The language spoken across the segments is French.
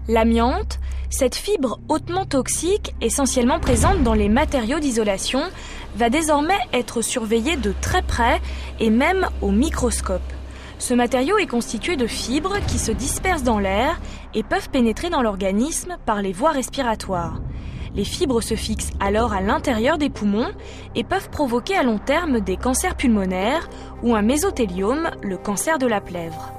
L'amiante, cette fibre hautement toxique, essentiellement présente dans les matériaux d'isolation, va désormais être surveillée de très près et même au microscope. Ce matériau est constitué de fibres qui se dispersent dans l'air et peuvent pénétrer dans l'organisme par les voies respiratoires. Les fibres se fixent alors à l'intérieur des poumons et peuvent provoquer à long terme des cancers pulmonaires ou un mésothéliome, le cancer de la plèvre.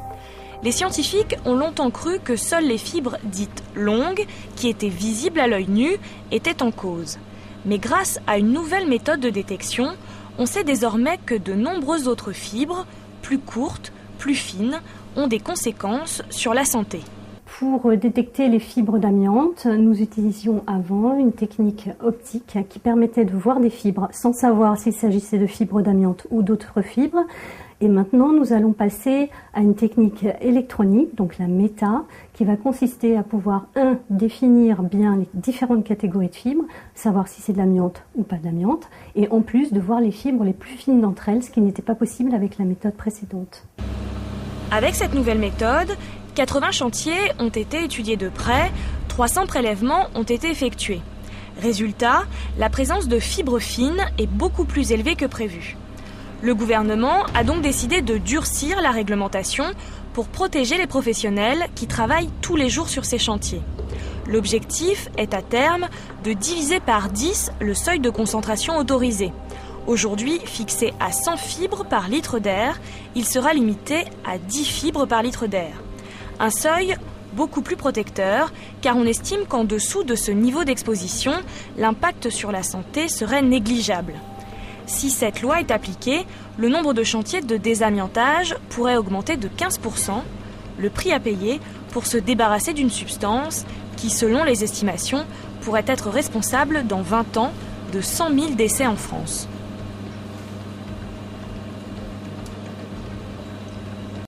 Les scientifiques ont longtemps cru que seules les fibres dites longues, qui étaient visibles à l'œil nu, étaient en cause. Mais grâce à une nouvelle méthode de détection, on sait désormais que de nombreuses autres fibres, plus courtes, plus fines, ont des conséquences sur la santé. Pour détecter les fibres d'amiante, nous utilisions avant une technique optique qui permettait de voir des fibres sans savoir s'il s'agissait de fibres d'amiante ou d'autres fibres. Et maintenant, nous allons passer à une technique électronique, donc la méta, qui va consister à pouvoir, définir bien les différentes catégories de fibres, savoir si c'est de l'amiante ou pas de l'amiante, et en plus de voir les fibres les plus fines d'entre elles, ce qui n'était pas possible avec la méthode précédente. Avec cette nouvelle méthode, 80 chantiers ont été étudiés de près, 300 prélèvements ont été effectués. Résultat, la présence de fibres fines est beaucoup plus élevée que prévu. Le gouvernement a donc décidé de durcir la réglementation pour protéger les professionnels qui travaillent tous les jours sur ces chantiers. L'objectif est à terme de diviser par 10 le seuil de concentration autorisé. Aujourd'hui, fixé à 100 fibres par litre d'air, il sera limité à 10 fibres par litre d'air. Un seuil beaucoup plus protecteur, car on estime qu'en dessous de ce niveau d'exposition, l'impact sur la santé serait négligeable. Si cette loi est appliquée, le nombre de chantiers de désamiantage pourrait augmenter de 15%, le prix à payer pour se débarrasser d'une substance qui, selon les estimations, pourrait être responsable dans 20 ans de 100 000 décès en France.